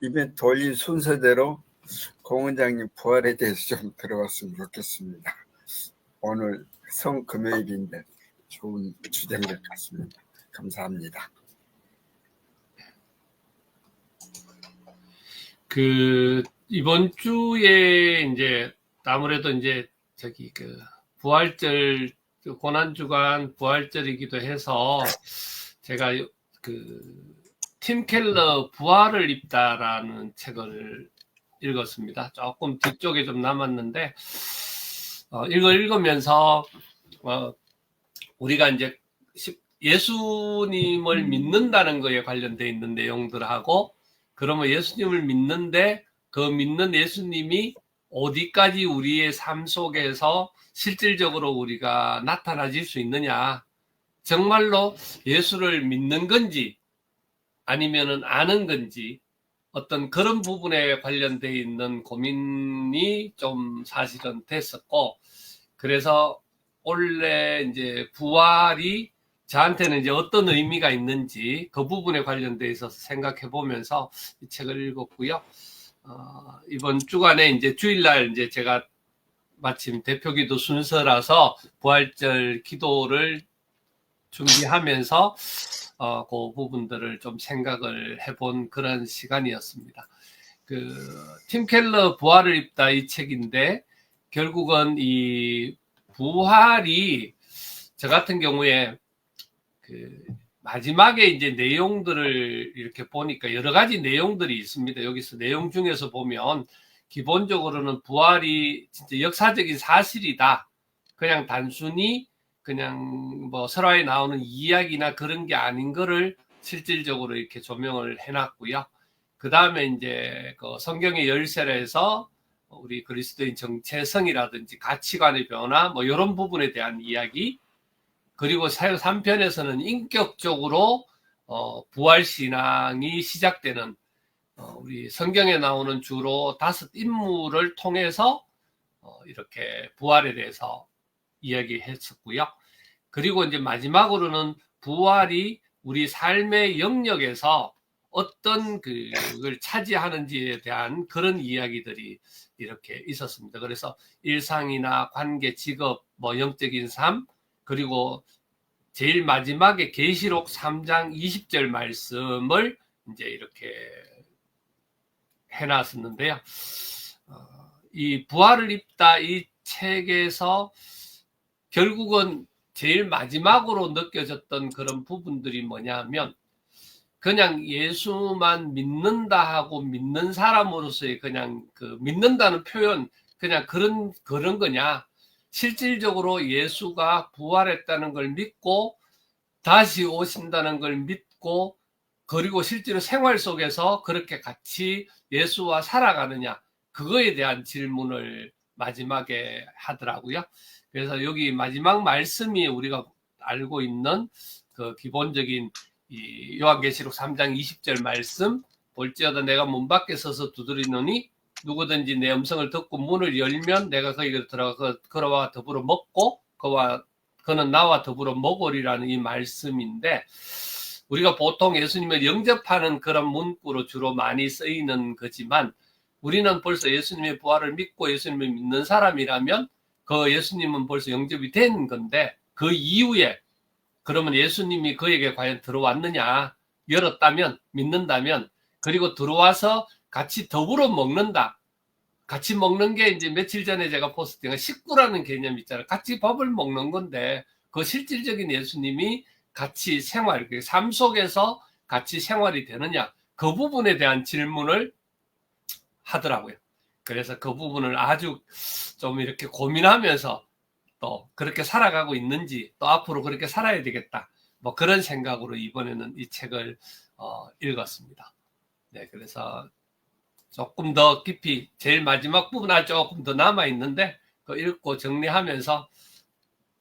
이벤트 올린 순서대로 공 원장님 부활에 대해서 좀 들어봤으면 좋겠습니다. 오늘 성금요일인데 좋은 주제인 것 같습니다. 감사합니다. 이번 주에 이제 아무래도 이제 부활절 고난주간 부활절이기도 해서 제가 팀 켈러 부활을 입다라는 책을 읽었습니다. 조금 뒤쪽에 좀 남았는데 이걸 읽으면서 우리가 이제 예수님을 믿는다는 거에 관련되어 있는 내용들하고, 그러면 예수님을 믿는데 그 믿는 예수님이 어디까지 우리의 삶 속에서 실질적으로 우리가 나타나질 수 있느냐, 정말로 예수를 믿는 건지 아니면은 아는 건지, 어떤 그런 부분에 관련되어 있는 고민이 좀 사실은 됐었고, 그래서 원래 이제 부활이 저한테는 이제 어떤 의미가 있는지 그 부분에 관련돼 있어서 생각해 보면서 이 책을 읽었고요. 이번 주간에 이제 주일날 이제 제가 마침 대표기도 순서라서 부활절 기도를 준비하면서 그 부분들을 좀 생각을 해본 그런 시간이었습니다. 팀 켈러 부활을 입다 이 책인데, 결국은 이 부활이 저 같은 경우에 마지막에 이제 내용들을 이렇게 보니까 여러 가지 내용들이 있습니다. 여기서 내용 중에서 보면 기본적으로는 부활이 진짜 역사적인 사실이다. 그냥 단순히 그냥 뭐 설화에 나오는 이야기나 그런 게 아닌 거를 실질적으로 이렇게 조명을 해놨고요. 그 다음에 이제 그 성경의 열쇠에서 우리 그리스도인 정체성이라든지 가치관의 변화, 뭐 이런 부분에 대한 이야기, 그리고 3편에서는 인격적으로 부활신앙이 시작되는 우리 성경에 나오는 주로 5 인물을 통해서 이렇게 부활에 대해서 이야기했었고요. 그리고 이제 마지막으로는 부활이 우리 삶의 영역에서 어떤 그걸 차지하는지에 대한 그런 이야기들이 이렇게 있었습니다. 그래서 일상이나 관계, 직업, 뭐 영적인 삶, 그리고 제일 마지막에 계시록 3장 20절 말씀을 이제 이렇게 해놨었는데요. 이 부활을 입다 이 책에서 결국은 제일 마지막으로 느껴졌던 그런 부분들이 뭐냐면, 그냥 예수만 믿는다 하고 믿는 사람으로서의 그냥 믿는다는 표현, 그냥 그런 거냐, 실질적으로 예수가 부활했다는 걸 믿고 다시 오신다는 걸 믿고, 그리고 실제로 생활 속에서 그렇게 같이 예수와 살아가느냐, 그거에 대한 질문을 마지막에 하더라고요. 그래서 여기 마지막 말씀이 우리가 알고 있는 그 기본적인 이 요한계시록 3장 20절 말씀, 볼지어다 내가 문 밖에 서서 두드리노니 누구든지 내 음성을 듣고 문을 열면 내가 거기에 들어가 그와 더불어 먹고 그는 나와 더불어 먹으리라는 이 말씀인데, 우리가 보통 예수님을 영접하는 그런 문구로 주로 많이 쓰이는 거지만, 우리는 벌써 예수님의 부활을 믿고 예수님을 믿는 사람이라면 그 예수님은 벌써 영접이 된 건데, 그 이후에 그러면 예수님이 그에게 과연 들어왔느냐, 열었다면, 믿는다면, 그리고 들어와서 같이 더불어 먹는다. 같이 먹는 게 이제 며칠 전에 제가 포스팅한 식구라는 개념 있잖아요. 같이 밥을 먹는 건데, 그 실질적인 예수님이 같이 생활, 삶 속에서 같이 생활이 되느냐, 그 부분에 대한 질문을 하더라고요. 그래서 그 부분을 아주 좀 이렇게 고민하면서 또 그렇게 살아가고 있는지, 또 앞으로 그렇게 살아야 되겠다, 뭐 그런 생각으로 이번에는 이 책을 읽었습니다. 네, 그래서 조금 더 깊이 제일 마지막 부분에 조금 더 남아 있는데 그 읽고 정리하면서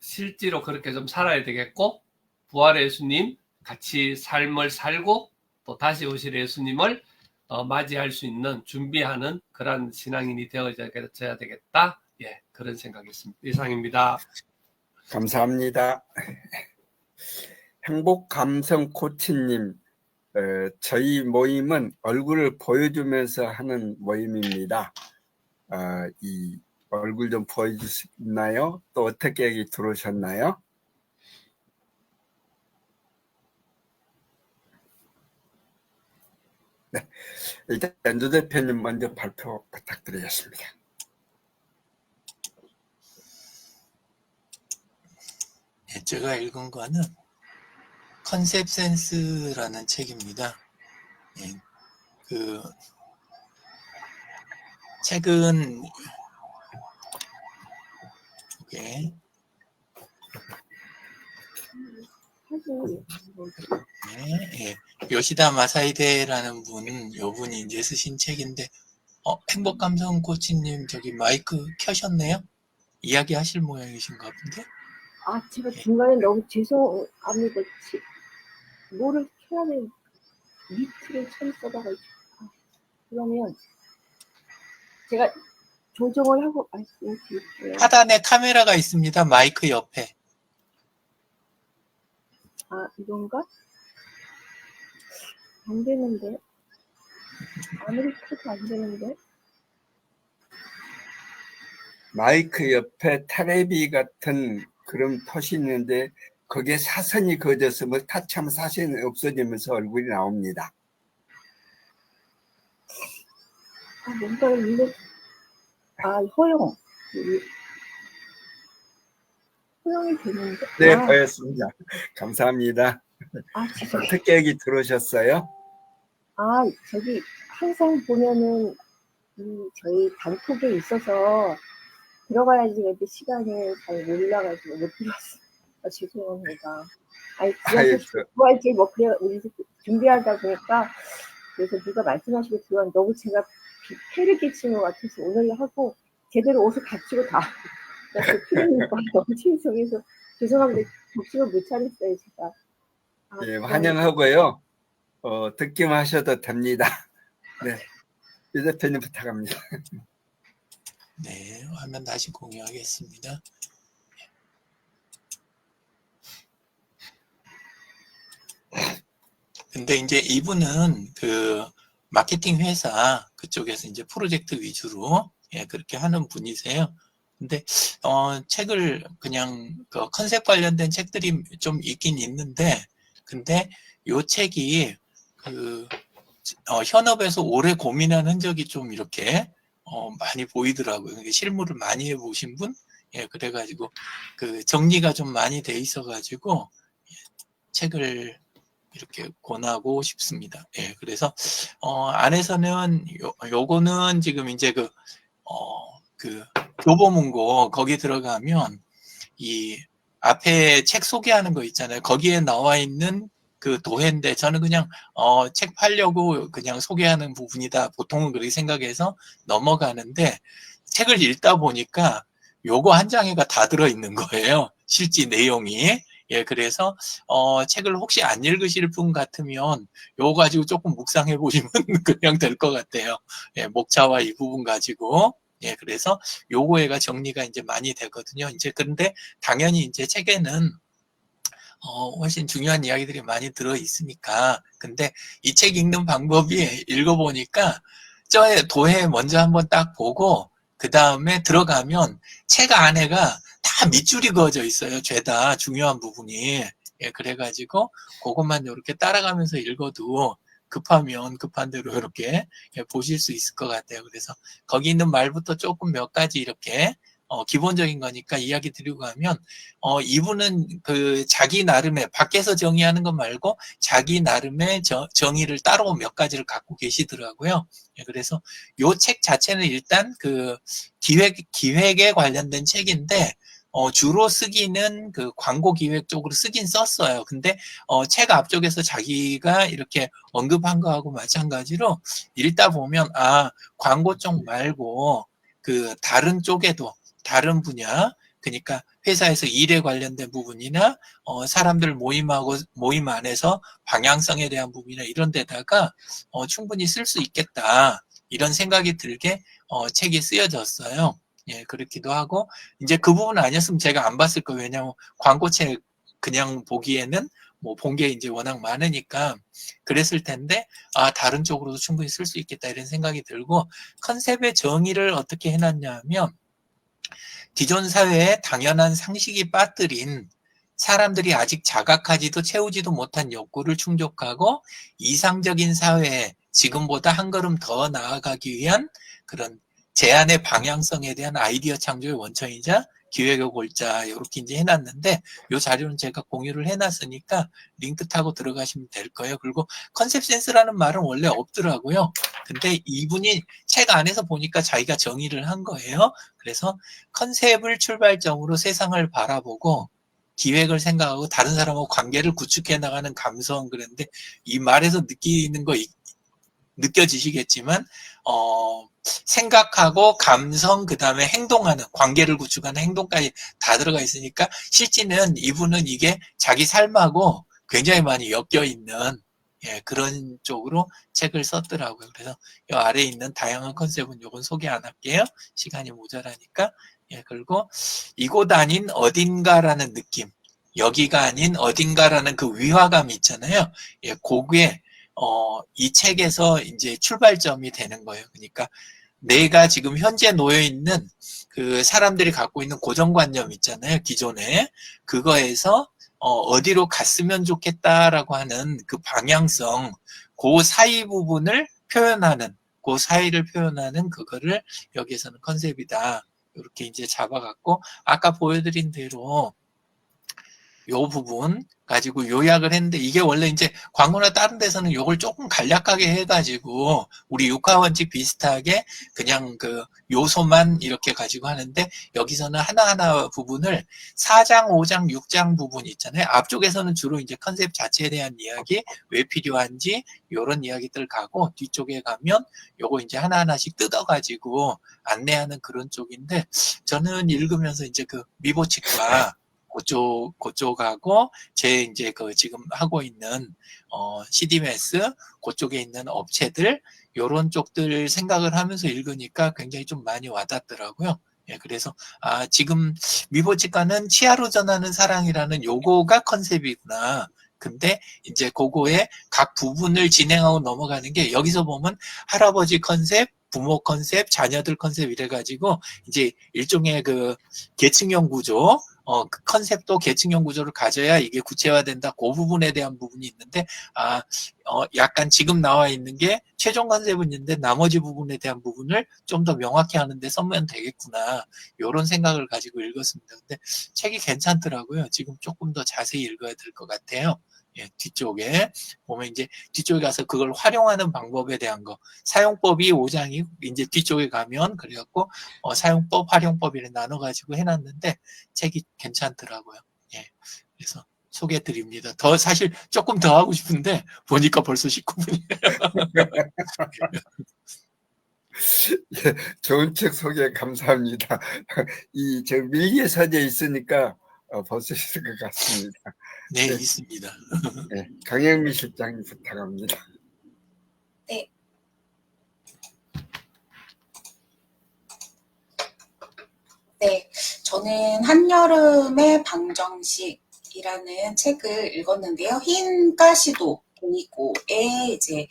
실제로 그렇게 좀 살아야 되겠고, 부활의 예수님 같이 삶을 살고 또 다시 오실 예수님을 맞이할 수 있는 준비하는 그런 신앙인이 되어져야 되겠다. 예, 그런 생각이었습니다. 이상입니다. 감사합니다. 행복감성 코치님, 저희 모임은 얼굴을 보여주면서 하는 모임입니다. 이 얼굴 좀 보여주시나요? 또 어떻게 여기 들어오셨나요? 네, 일단 연주 대표님 먼저 발표 부탁드리겠습니다. 예, 제가 읽은 거는 컨셉 센스라는 책입니다. 예, 그 책은 이게 예, 요시다 마사이데라는 요분이 이제 쓰신 책인데, 행복감성 코치님 저기 마이크 켜셨네요? 이야기 하실 모양이신가 본데? 제가 중간에 너무 죄송합니다. 뭐를 켜야 돼? 미트를 처음 써봐가지고. 그러면 제가 조정을 하고 말씀드릴게요. 하단에 카메라가 있습니다. 마이크 옆에. 이건가? 안 되는데. 아무리 켜도 안 되는데. 마이크 옆에 테레비 같은 그런 톳이 있는데 거기에 사선이 그어져서 뭐 타치하면 사선이 없어지면서 얼굴이 나옵니다. 뭔가 있는데. 허용. 허용이 되는데. 네, 보였습니다. 감사합니다. 죄송해요. 어떻게 여기 들어오셨어요? 저기 항상 보면은 저희 단톡에 있어서 들어가야지 근데 시간을 잘 몰라가지고 못 들었어요. 죄송합니다. 들어갈지 뭐 그래 우리 준비하다 보니까 그래서 누가 말씀하시고 들어왔는데 너무 제가 폐를 끼친 것 같아서 오늘 하고 제대로 옷을 갖추고 다 그래서 피디님과 너무 죄송해서 죄송합니다. 접시를 못 차렸어요 제가. 예, 환영하고요. 듣기만 하셔도 됩니다. 네, 유 대표님 부탁합니다. 네, 화면 다시 공유하겠습니다. 근데 이제 이분은 그 마케팅 회사 그쪽에서 이제 프로젝트 위주로 그렇게 하는 분이세요. 근데 책을 그냥 그 컨셉 관련된 책들이 좀 있긴 있는데, 근데 요 책이 그 현업에서 오래 고민한 흔적이 좀 이렇게 많이 보이더라고요. 실무를 많이 해보신 분, 그래가지고 그 정리가 좀 많이 돼 있어가지고 책을 이렇게 권하고 싶습니다. 그래서 안에서는 요거는 지금 이제 그 교보문고 거기 들어가면 이 앞에 책 소개하는 거 있잖아요. 거기에 나와 있는 그 도해인데 저는 그냥 책 팔려고 그냥 소개하는 부분이다. 보통은 그렇게 생각해서 넘어가는데 책을 읽다 보니까 요거 한 장에가 다 들어있는 거예요. 실제 내용이. 그래서 책을 혹시 안 읽으실 분 같으면 요거 가지고 조금 묵상해 보시면 그냥 될 것 같아요. 목차와 이 부분 가지고. 그래서 요거가 정리가 이제 많이 되거든요. 이제 그런데 당연히 이제 책에는 훨씬 중요한 이야기들이 많이 들어 있으니까. 근데 이 책 읽는 방법이 읽어보니까 저의 도해 먼저 한번 딱 보고 그 다음에 들어가면 책 안에가 다 밑줄이 그어져 있어요. 죄다 중요한 부분이. 그래가지고 그것만 이렇게 따라가면서 읽어도 급하면 급한 대로 이렇게 보실 수 있을 것 같아요. 그래서 거기 있는 말부터 조금 몇 가지 이렇게 기본적인 거니까 이야기 드리고 가면 이분은 그 자기 나름의 밖에서 정의하는 것 말고 자기 나름의 정의를 따로 몇 가지를 갖고 계시더라고요. 그래서 요 책 자체는 일단 그 기획에 관련된 책인데 주로 쓰기는 그 광고 기획 쪽으로 쓰긴 썼어요. 근데 책 앞쪽에서 자기가 이렇게 언급한 거하고 마찬가지로 읽다 보면 광고 쪽 말고 그 다른 쪽에도 다른 분야, 그러니까 회사에서 일에 관련된 부분이나 사람들 모임 안에서 방향성에 대한 부분이나 이런 데다가 충분히 쓸 수 있겠다 이런 생각이 들게 책이 쓰여졌어요. 그렇기도 하고 이제 그 부분 아니었으면 제가 안 봤을 거예요. 왜냐하면 광고책 그냥 보기에는 뭐 본 게 이제 워낙 많으니까 그랬을 텐데 다른 쪽으로도 충분히 쓸 수 있겠다 이런 생각이 들고 컨셉의 정의를 어떻게 해놨냐면 기존 사회에 당연한 상식이 빠뜨린 사람들이 아직 자각하지도 채우지도 못한 욕구를 충족하고 이상적인 사회에 지금보다 한 걸음 더 나아가기 위한 그런 제안의 방향성에 대한 아이디어 창조의 원천이자 기획의 골자 이렇게 이제 해놨는데 이 자료는 제가 공유를 해놨으니까 링크 타고 들어가시면 될 거예요. 그리고 컨셉 센스라는 말은 원래 없더라고요. 근데 이분이 책 안에서 보니까 자기가 정의를 한 거예요. 그래서 컨셉을 출발점으로 세상을 바라보고 기획을 생각하고 다른 사람하고 관계를 구축해 나가는 감성 그런데 이 말에서 느끼는 거 느껴지시겠지만 생각하고 감성 그다음에 행동하는 관계를 구축하는 행동까지 다 들어가 있으니까 실제는 이분은 이게 자기 삶하고 굉장히 많이 엮여 있는 그런 쪽으로 책을 썼더라고요. 그래서 이 아래에 있는 다양한 컨셉은 요건 소개 안 할게요. 시간이 모자라니까. 그리고 이곳 아닌 어딘가라는 느낌. 여기가 아닌 어딘가라는 그 위화감이 있잖아요. 그게 이 책에서 이제 출발점이 되는 거예요. 그러니까 내가 지금 현재 놓여 있는 그 사람들이 갖고 있는 고정관념 있잖아요. 기존에 그거에서 어디로 갔으면 좋겠다라고 하는 그 방향성, 그 사이 부분을 표현하는, 그 사이를 표현하는 그거를 여기에서는 컨셉이다. 이렇게 이제 잡아갖고 아까 보여드린 대로 요 부분 가지고 요약을 했는데 이게 원래 이제 광고나 다른 데서는 요걸 조금 간략하게 해가지고 우리 육하원칙 비슷하게 그냥 그 요소만 이렇게 가지고 하는데 여기서는 하나하나 부분을 4장, 5장, 6장 부분 있잖아요. 앞쪽에서는 주로 이제 컨셉 자체에 대한 이야기, 왜 필요한지 요런 이야기들 가고 뒤쪽에 가면 요거 이제 하나하나씩 뜯어가지고 안내하는 그런 쪽인데 저는 읽으면서 이제 그 미보치과 그쪽하고 제 이제 그 지금 하고 있는 CDMS 그쪽에 있는 업체들 요런 쪽들 생각을 하면서 읽으니까 굉장히 좀 많이 와닿더라고요. 그래서 지금 미보치과는 치아로 전하는 사랑이라는 요거가 컨셉이구나. 근데 이제 그거의 각 부분을 진행하고 넘어가는 게 여기서 보면 할아버지 컨셉, 부모 컨셉, 자녀들 컨셉 이래가지고 이제 일종의 그 계층형 구조 그 컨셉도 계층형 구조를 가져야 이게 구체화된다. 그 부분에 대한 부분이 있는데, 약간 지금 나와 있는 게 최종 컨셉은 있는데 나머지 부분에 대한 부분을 좀 더 명확히 하는데 쓰면 되겠구나. 이런 생각을 가지고 읽었습니다. 근데 책이 괜찮더라고요. 지금 조금 더 자세히 읽어야 될 것 같아요. 뒤쪽에 보면 이제 뒤쪽에 가서 그걸 활용하는 방법에 대한 거 사용법이 5장이 이제 뒤쪽에 가면 그래갖고 사용법, 활용법 이렇게 나눠가지고 해놨는데 책이 괜찮더라고요. 그래서 소개해드립니다. 더 사실 조금 더 하고 싶은데 보니까 벌써 19분이에요. 좋은 책 소개 감사합니다. 저 밀리에 사제에 있으니까 벌써 있을 것 같습니다. 네, 있습니다. 네, 강영미 실장님 부탁합니다. 네. 네, 저는 한여름의 방정식이라는 책을 읽었는데요. 흰가시도 보이고의 이제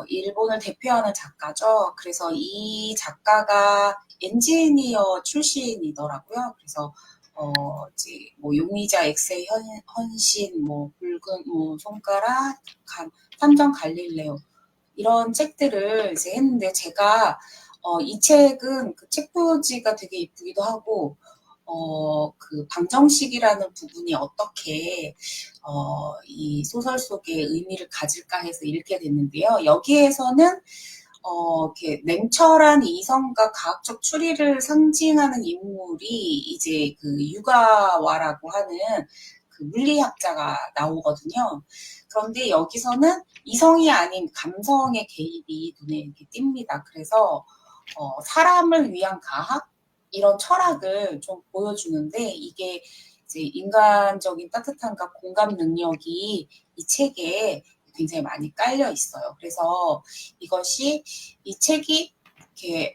일본을 대표하는 작가죠. 그래서 이 작가가 엔지니어 출신이더라고요. 그래서 이제 뭐 용의자 엑스의 헌신, 뭐 붉은 뭐 손가락, 탐정 갈릴레오 이런 책들을 이제 했는데 제가 이 책은 그 책 표지가 되게 이쁘기도 하고 그 방정식이라는 부분이 어떻게 이 소설 속에 의미를 가질까 해서 읽게 됐는데요. 여기에서는 이렇게 냉철한 이성과 과학적 추리를 상징하는 인물이 이제 그 유가와라고 하는 그 물리학자가 나오거든요. 그런데 여기서는 이성이 아닌 감성의 개입이 눈에 이렇게 띕니다. 그래서 사람을 위한 과학 이런 철학을 좀 보여주는데 이게 이제 인간적인 따뜻함과 공감 능력이 이 책에 굉장히 많이 깔려 있어요. 그래서 이 책이 이렇게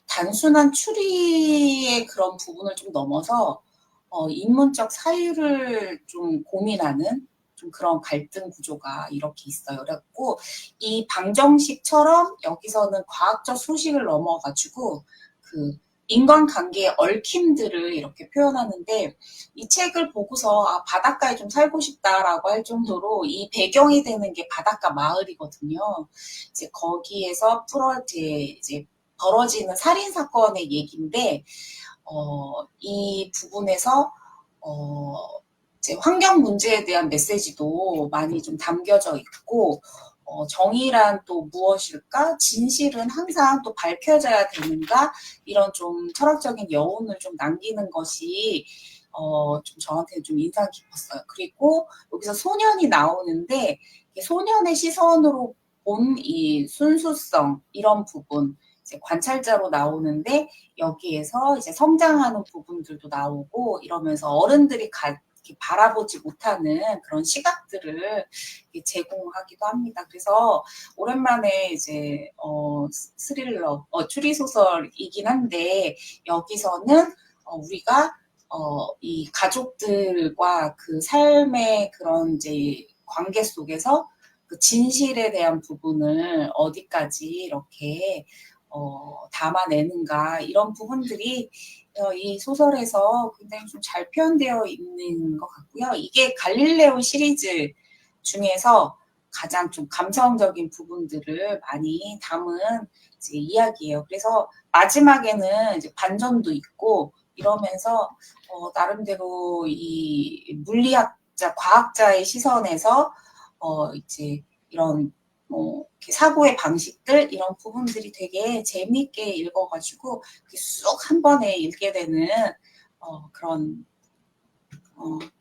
단순한 추리의 그런 부분을 좀 넘어서 인문적 사유를 좀 고민하는 좀 그런 갈등 구조가 이렇게 있어요. 그래갖고 이 방정식처럼 여기서는 과학적 수식을 넘어가지고 그 인간관계의 얽힘들을 이렇게 표현하는데 이 책을 보고서 아, 바닷가에 좀 살고 싶다라고 할 정도로 이 배경이 되는 게 바닷가 마을이거든요. 이제 거기에서 이제 벌어지는 살인 사건의 얘기인데 이 부분에서 이제 환경 문제에 대한 메시지도 많이 좀 담겨져 있고 정의란 또 무엇일까? 진실은 항상 또 밝혀져야 되는가? 이런 좀 철학적인 여운을 좀 남기는 것이 좀 저한테 좀 인상 깊었어요. 그리고 여기서 소년이 나오는데 소년의 시선으로 본 이 순수성 이런 부분 이제 관찰자로 나오는데 여기에서 이제 성장하는 부분들도 나오고 이러면서 어른들이 이렇게 바라보지 못하는 그런 시각들을 제공하기도 합니다. 그래서 오랜만에 이제 스릴러, 추리 소설이긴 한데 여기서는 우리가 이 가족들과 그 삶의 그런 이제 관계 속에서 그 진실에 대한 부분을 어디까지 이렇게 담아내는가 이런 부분들이 이 소설에서 굉장히 좀 잘 표현되어 있는 것 같고요. 이게 갈릴레오 시리즈 중에서 가장 좀 감성적인 부분들을 많이 담은 이제 이야기예요. 그래서 마지막에는 이제 반전도 있고 이러면서 나름대로 이 물리학자, 과학자의 시선에서 이제 이런 이렇게 사고의 방식들 이런 부분들이 되게 재미있게 읽어가지고 쑥 한 번에 읽게 되는 그런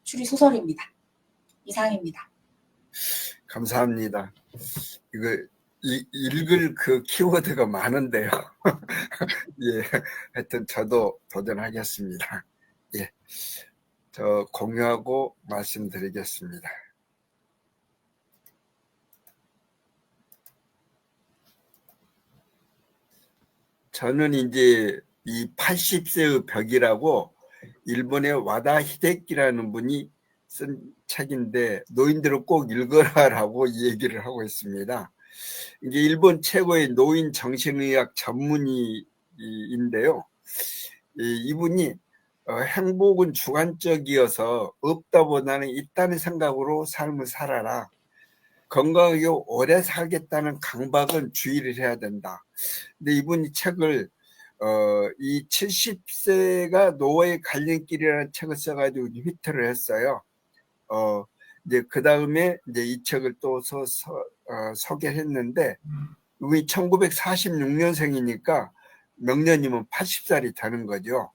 추리 소설입니다. 이상입니다. 감사합니다. 이거 읽을 그 키워드가 많은데요. 예, 하여튼 저도 도전하겠습니다. 예, 저 공유하고 말씀드리겠습니다. 저는 이제 이 80세의 벽이라고 일본의 와다 히데키라는 분이 쓴 책인데 노인들은 꼭 읽어라라고 얘기를 하고 있습니다. 이게 일본 최고의 노인 정신의학 전문의인데요. 이분이 행복은 주관적이어서 없다보다는 있다는 생각으로 삶을 살아라. 건강하게 오래 살겠다는 강박은 주의를 해야 된다. 근데 이분이 책을 이 70세가 노후의 갈림길이라는 책을 써가지고 히트를 했어요. 이제 그 다음에 이제 이 책을 또 소개했는데 이분이 1946년생이니까 명년이면 80살이 되는 거죠.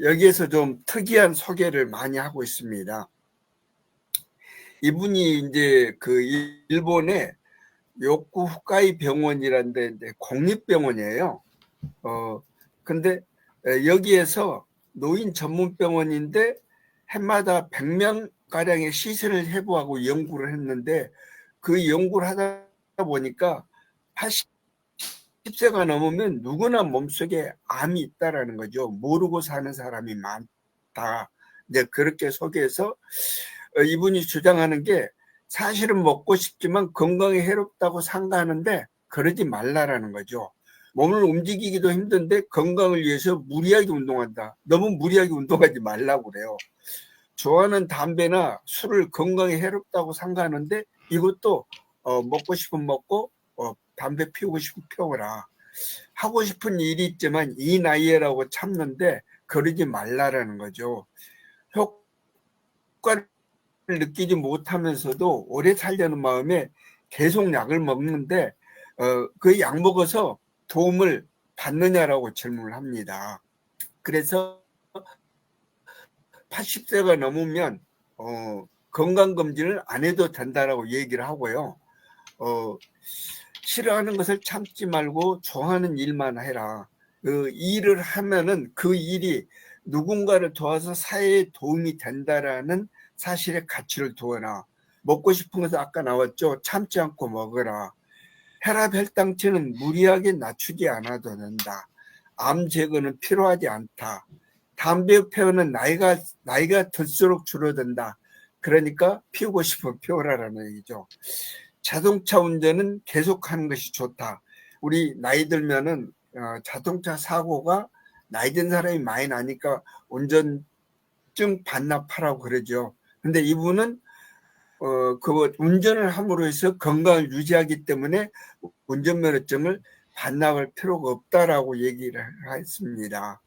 여기에서 좀 특이한 소개를 많이 하고 있습니다. 이분이 이제 그 일본의 요쿠 후카이 병원이라는 데 이제 공립병원이에요. 근데 여기에서 노인 전문 병원인데 해마다 100명 가량의 시술을 해부하고 연구를 했는데 그 연구를 하다 보니까 80세가 넘으면 누구나 몸속에 암이 있다라는 거죠. 모르고 사는 사람이 많다. 이제 그렇게 소개해서 이분이 주장하는 게 사실은 먹고 싶지만 건강에 해롭다고 상가하는데 그러지 말라라는 거죠. 몸을 움직이기도 힘든데 건강을 위해서 무리하게 운동한다. 너무 무리하게 운동하지 말라고 그래요. 좋아하는 담배나 술을 건강에 해롭다고 상가하는데 이것도 먹고 싶으면 먹고 담배 피우고 싶으면 피워라. 하고 싶은 일이 있지만 이 나이에라고 참는데 그러지 말라라는 거죠. 효과를 느끼지 못하면서도 오래 살려는 마음에 계속 약을 먹는데 그 약 먹어서 도움을 받느냐라고 질문을 합니다. 그래서 80세가 넘으면 건강검진을 안 해도 된다라고 얘기를 하고요. 싫어하는 것을 참지 말고 좋아하는 일만 해라. 그 일을 하면은 그 일이 누군가를 도와서 사회에 도움이 된다라는 사실의 가치를 두어라. 먹고 싶은 것은 아까 나왔죠. 참지 않고 먹어라. 혈압 혈당치는 무리하게 낮추지 않아도 된다. 암 제거는 필요하지 않다. 담배 피우는 나이가 들수록 줄어든다. 그러니까 피우고 싶으면 피우라라는 얘기죠. 자동차 운전은 계속하는 것이 좋다. 우리 나이 들면은 자동차 사고가 나이 든 사람이 많이 나니까 운전증 반납하라고 그러죠. 근데 이분은 그 운전을 함으로 해서 건강을 유지하기 때문에 운전면허증을 반납할 필요가 없다라고 얘기를 했습니다.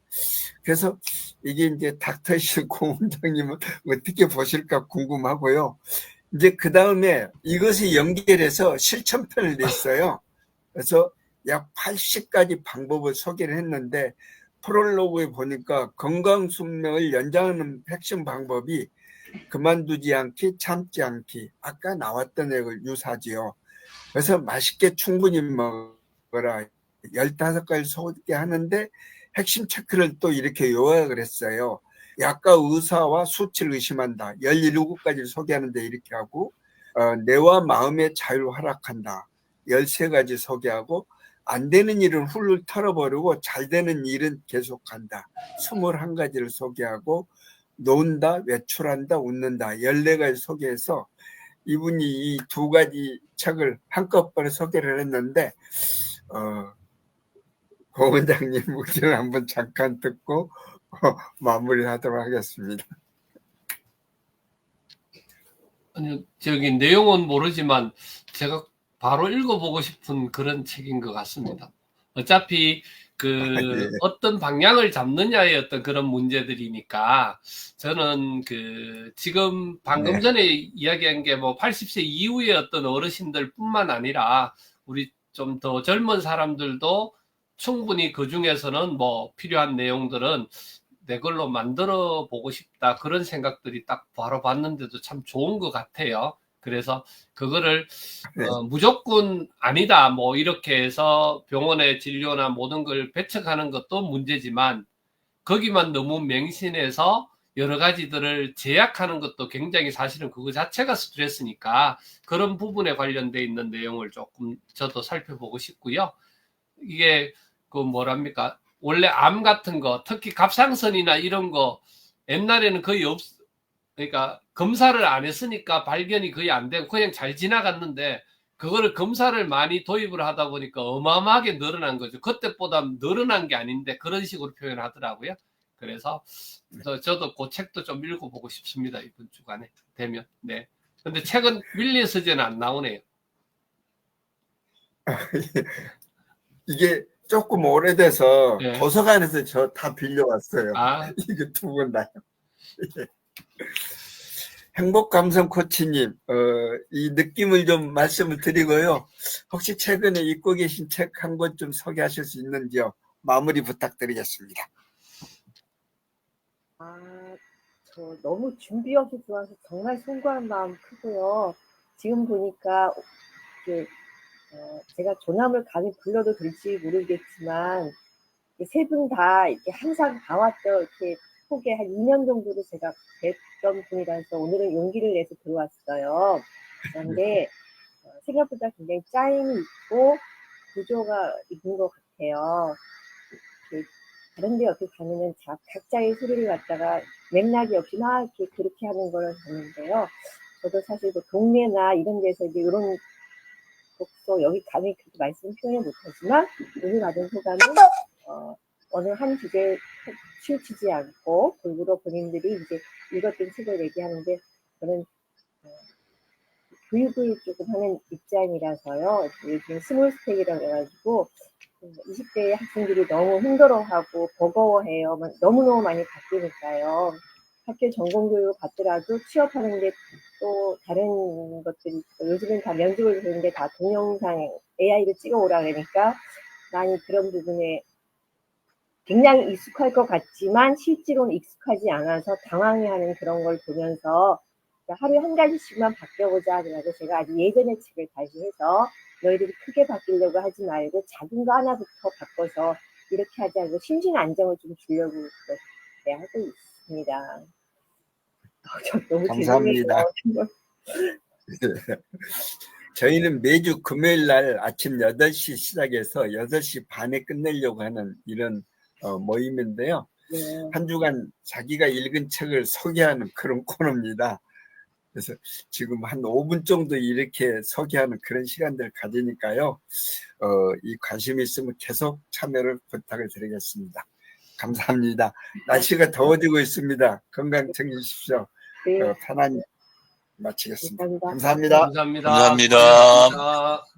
그래서 이게 이제 닥터실 고원장님은 어떻게 보실까 궁금하고요. 이제 그 다음에 이것이 연결해서 실천편을 냈어요. 그래서 약 80가지 방법을 소개를 했는데 프롤로그에 보니까 건강 수명을 연장하는 핵심 방법이 그만두지 않기, 참지 않기. 아까 나왔던 액을 유사지요. 그래서 맛있게 충분히 먹어라. 15가지 소개하는데 핵심 체크를 또 이렇게 요약을 했어요. 약과 의사와 수치를 의심한다. 17가지를 소개하는데 이렇게 하고 뇌와 마음의 자유를 허락한다. 13가지 소개하고 안 되는 일은 훌훌 털어버리고 잘 되는 일은 계속한다. 21가지를 소개하고 논다, 외출한다, 웃는다. 14가지 소개해서 이분이 이 2가지 책을 한꺼번에 소개를 했는데 고 원장님 의견을 한번 잠깐 듣고 마무리하도록 하겠습니다. 아니, 저기 내용은 모르지만 제가 바로 읽어보고 싶은 그런 책인 것 같습니다. 어차피 예. 어떤 방향을 잡느냐의 어떤 그런 문제들이니까 저는 지금 방금 네. 전에 이야기한 게 뭐 80세 이후의 어떤 어르신들 뿐만 아니라 우리 좀 더 젊은 사람들도 충분히 그 중에서는 뭐 필요한 내용들은 내 걸로 만들어 보고 싶다. 그런 생각들이 딱 바로 봤는데도 참 좋은 것 같아요. 그래서 그거를 네. 무조건 아니다. 뭐 이렇게 해서 병원의 진료나 모든 걸 배척하는 것도 문제지만 거기만 너무 맹신해서 여러 가지들을 제약하는 것도 굉장히 사실은 그거 자체가 스트레스니까 그런 부분에 관련돼 있는 내용을 조금 저도 살펴보고 싶고요. 이게 뭐랍니까? 원래 암 같은 거, 특히 갑상선이나 이런 거 옛날에는 거의 그러니까 검사를 안 했으니까 발견이 거의 안 되고 그냥 잘 지나갔는데 그거를 검사를 많이 도입을 하다 보니까 어마어마하게 늘어난 거죠. 그때보다 늘어난 게 아닌데 그런 식으로 표현하더라고요. 그래서 저도 그 책도 좀 읽어보고 싶습니다. 이번 주간에 되면. 네. 근데 책은 밀리의 서재는 안 나오네요. 이게 조금 오래돼서 네. 도서관에서 저 다 빌려왔어요. 아, 이거 2권 다요. 행복감성 코치님, 이 느낌을 좀 말씀을 드리고요. 혹시 최근에 읽고 계신 책 한 권 좀 소개하실 수 있는지요? 마무리 부탁드리겠습니다. 저 너무 준비 없이 좋아서 정말 송구한 마음 크고요. 지금 보니까 이게 제가 조남을 감히 불러도 될지 모르겠지만 세 분 다 이렇게 항상 봐왔던 이렇게 속에 한 2년 정도를 제가 뵀던 분이라서 오늘은 용기를 내서 들어왔어요. 그런데 생각보다 굉장히 짜임이 있고 구조가 있는 것 같아요. 다른 데 옆에 가면은 각자의 소리를 갖다가 맥락이 없이 막 이렇게 그렇게 하는 걸 봤는데요. 저도 사실 그 동네나 이런 데서 이제 이런 독서 여기 감히 그렇게 말씀 표현을 못하지만 오늘 받은 소감은 어느 한 주제에 치우치지 않고 골고루 본인들이 이제 읽었던 책을 얘기하는데 저는 교육을 조금 하는 입장이라서요. 요즘 스몰스택이라고 해가지고 20대 학생들이 너무 힘들어하고 버거워해요. 너무너무 많이 바뀌니까요. 학교 전공교육을 받더라도 취업하는데 또 다른 것들이 요즘은 다 면접을 보는데 다 동영상 AI를 찍어오라 그러니까 많이 그런 부분에 굉장히 익숙할 것 같지만 실제로는 익숙하지 않아서 당황해하는 그런 걸 보면서 하루에 한 가지씩만 바뀌어보자 그래서 제가 아주 예전의 책을 다시 해서 너희들이 크게 바뀌려고 하지 말고 작은 거 하나부터 바꿔서 이렇게 하자고 심신 안정을 좀 주려고 그렇게 하고 있습니다. 너무 감사합니다. 저희는 매주 금요일 날 아침 8시 시작해서 8시 반에 끝내려고 하는 이런 모임인데요. 네. 한 주간 자기가 읽은 책을 소개하는 그런 코너입니다. 그래서 지금 한 5분 정도 이렇게 소개하는 그런 시간들을 가지니까요. 이 관심이 있으면 계속 참여를 부탁을 드리겠습니다. 감사합니다. 날씨가 더워지고 있습니다. 건강 챙기십시오. 네. 편안히 마치겠습니다. 감사합니다. 감사합니다. 감사합니다. 감사합니다. 고생하셨습니다.